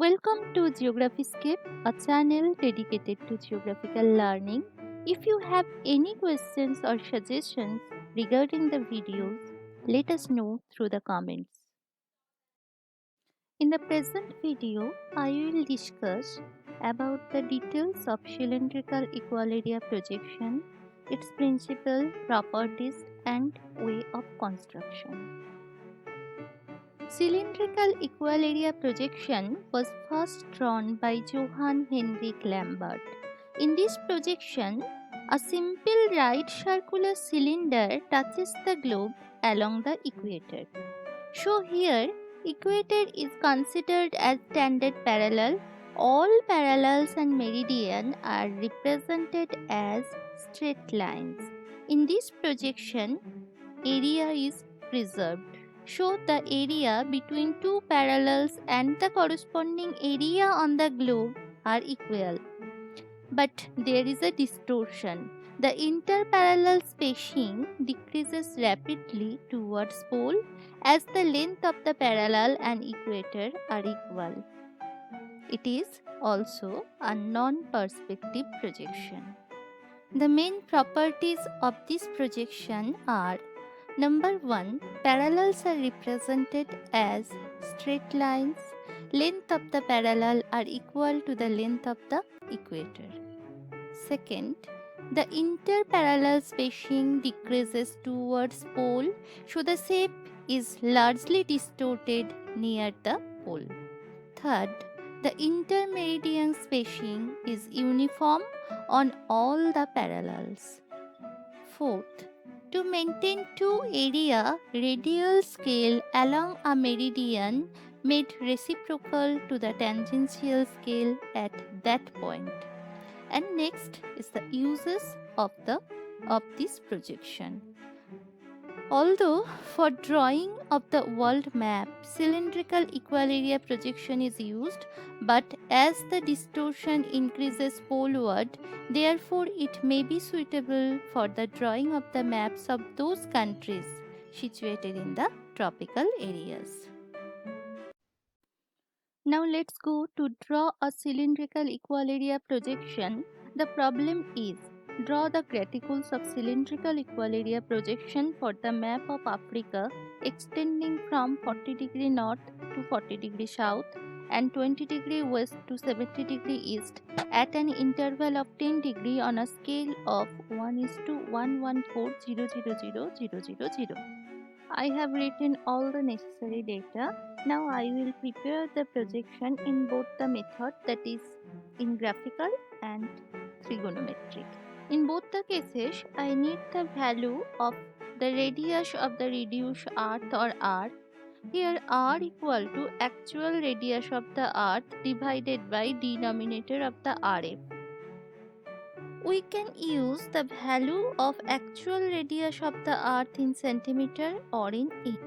Welcome to Geographyscape, a channel dedicated to geographical learning. If you have any questions or suggestions regarding the videos, let us know through the comments. In the present video, I will discuss about the details of cylindrical equal-area projection, its principle, properties, and way of construction. Cylindrical equal-area projection was first drawn by Johann Henrik Lambert. In this projection, a simple right circular cylinder touches the globe along the equator. So here, equator is considered as standard parallel. All parallels and meridian are represented as straight lines. In this projection, area is preserved. So the area between two parallels and the corresponding area on the globe are equal. But there is a distortion. The interparallel spacing decreases rapidly towards pole as the length of the parallel and equator are equal. It is also a non-perspective projection. The main properties of this projection are: Number 1. Parallels are represented as straight lines. Length of the parallel are equal to the length of the equator. Second, the interparallel spacing decreases towards pole, so the shape is largely distorted near the pole. Third, the intermeridian spacing is uniform on all the parallels. Fourth, to maintain two area radial scale along a meridian made reciprocal to the tangential scale at that point. And next is the uses of this projection. Although for drawing of the world map, cylindrical equal-area projection is used, but as the distortion increases poleward, therefore it may be suitable for the drawing of the maps of those countries situated in the tropical areas. Now let's go to draw a cylindrical equal-area projection. The problem is, draw the graticles of cylindrical equal-area projection for the map of Africa extending from 40° north to 40° south and 20° west to 70° east at an interval of 10° on a scale of 1:114,000,000. I have written all the necessary data. Now I will prepare the projection in both the method, that is in graphical and trigonometric. In both the cases, I need the value of the radius of the reduced earth or R. Here R equal to actual radius of the earth divided by denominator of the RF. We can use the value of actual radius of the earth in centimeter or in inch.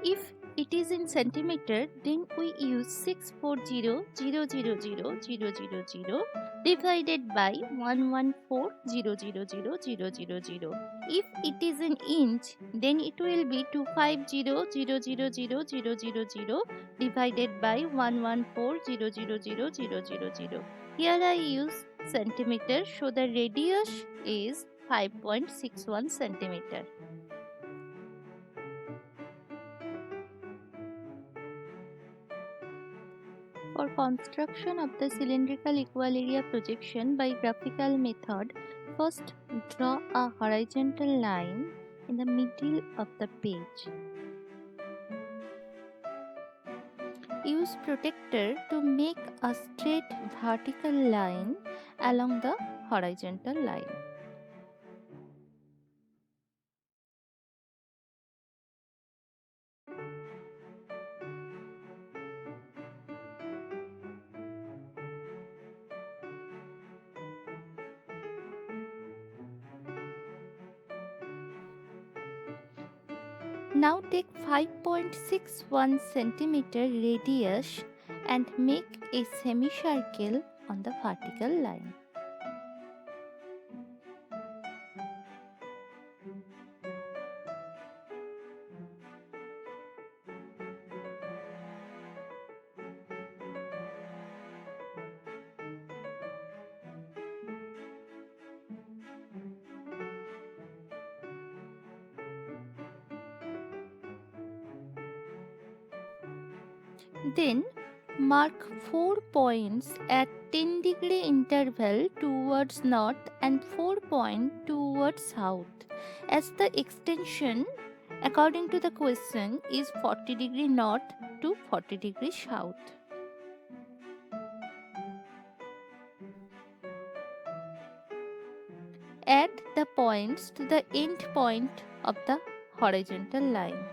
If it is in centimeter, then we use 640,000,000 divided by 114,000,000. If it is in inch, then it will be 250,000,000 divided by 114,000,000. Here I use centimeter, so the radius is 5.61 centimeter. For construction of the cylindrical equal-area projection by graphical method, first draw a horizontal line in the middle of the page. Use protractor to make a straight vertical line along the horizontal line. Now take 5.61 centimeter radius and make a semicircle on the vertical line. Then mark 4 points at 10-degree interval towards north and 4 points towards south, as the extension according to the question is 40-degree north to 40-degree south. Add the points to the end point of the horizontal line.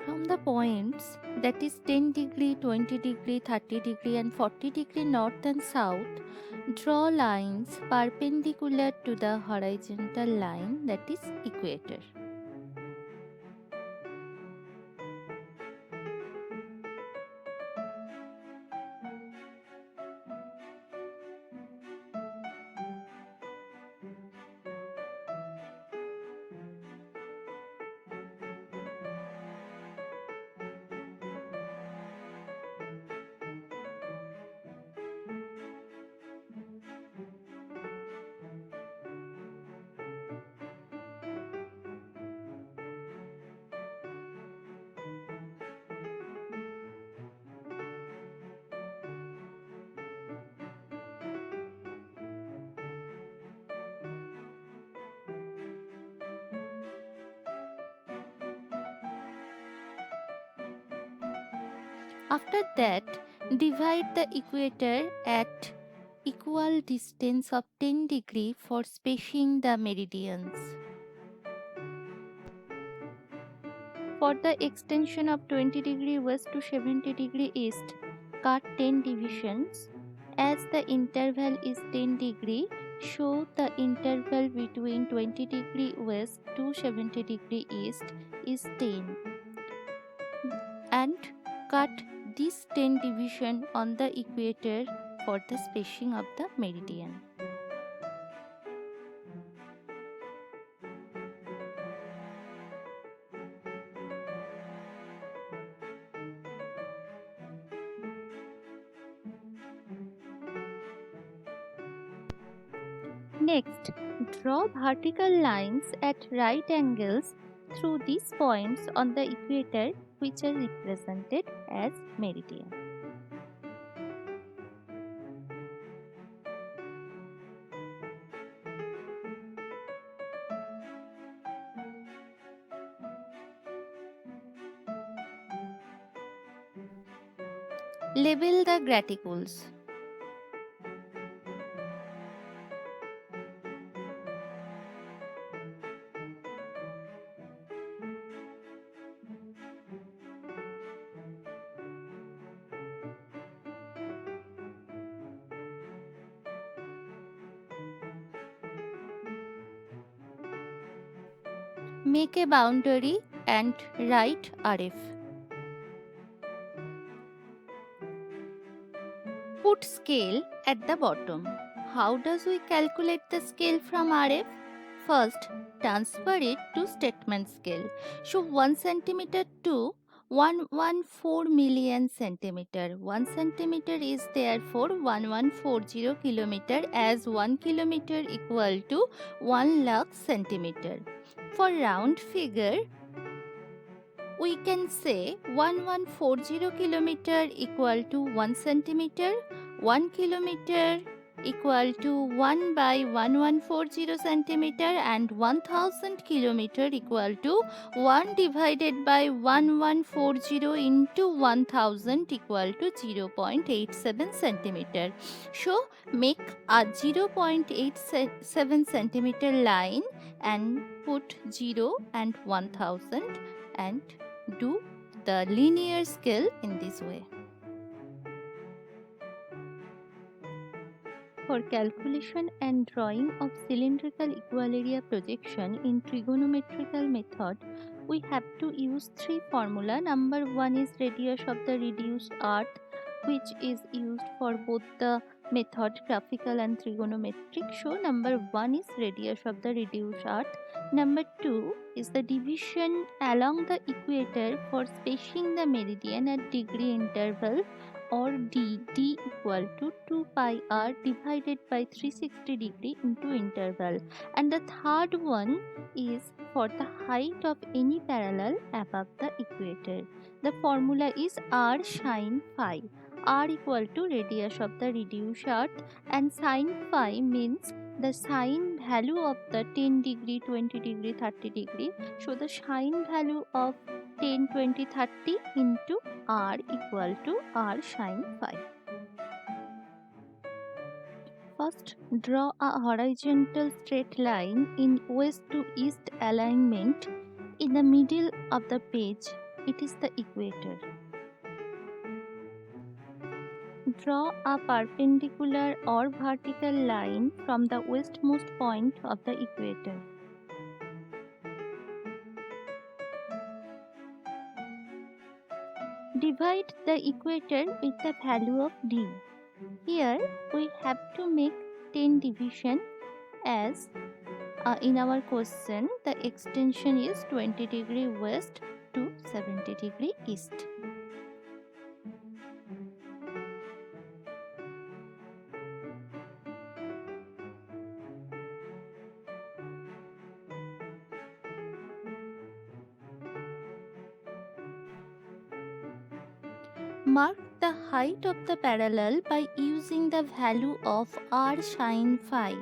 From the points that is 10 degree, 20 degree, 30 degree and 40 degree north and south, draw lines perpendicular to the horizontal line that is equator. After that, divide the equator at equal distance of 10 degree for spacing the meridians. For the extension of 20 degree west to 70 degree east, cut 10 divisions. As the interval is 10 degree, show the interval between 20 degree west to 70 degree east is 10 and cut this 10 division on the equator for the spacing of the meridian. Next, draw vertical lines at right angles through these points on the equator which are represented as meridian. Label the graticules. Make a boundary and write RF. Put scale at the bottom. How does we calculate the scale from RF? First, transfer it to statement scale. So 1 centimeter to 114 million centimeter. 1 centimeter is therefore 1140 kilometer, as 1 kilometer equal to 1 lakh centimeter. For round figure, we can say 1140 kilometer equal to 1 centimeter, 1 kilometer equal to 1 by 1140 centimeter, and 1000 kilometer equal to 1 divided by 1140 into 1000 equal to 0.87 centimeter. So make a 0.87 centimeter line and put 0 and 1000 and do the linear scale in this way. For calculation and drawing of cylindrical equal area projection in trigonometrical method, we have to use three formula. Number one is radius of the reduced earth, which is used for both the method graphical and trigonometric. So number one is radius of the reduced earth. Number two is the division along the equator for spacing the meridian at degree interval, or D equal to 2 pi r divided by 360 degree into interval. And the third one is for the height of any parallel above the equator. The formula is r sine phi. R equal to radius of the reduced earth, and sine phi means the sine value of the 10 degree, 20 degree, 30 degree. So the sine value of 10, 20, 30 into r equal to r sine phi. First, draw a horizontal straight line in west to east alignment in the middle of the page. It is the equator. Draw a perpendicular or vertical line from the westmost point of the equator. Divide the equator with the value of D. Here we have to make 10 division, as in our question the extension is 20 degree west to 70 degree east. Mark the height of the parallel by using the value of r sine phi.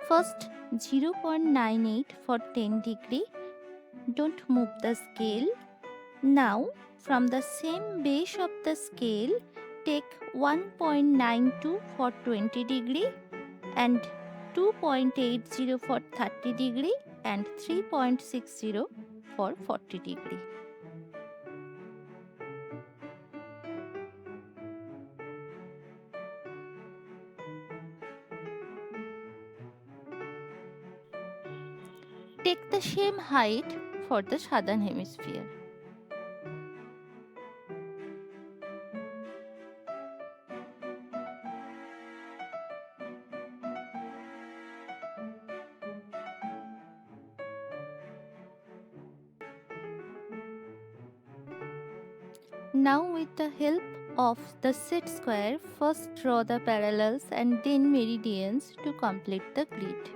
First 0.98 for 10 degree. Don't move the scale. Now from the same base of the scale, take 1.92 for 20 degree and 2.80 for 30 degree and 3.60 for 40 degree. Take the same height for the southern hemisphere. Now with the help of the set square, first draw the parallels and then meridians to complete the grid.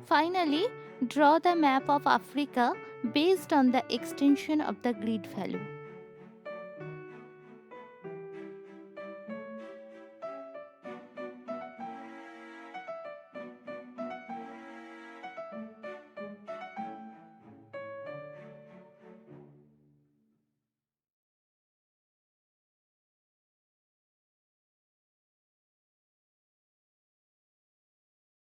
Finally, draw the map of Africa based on the extension of the grid value.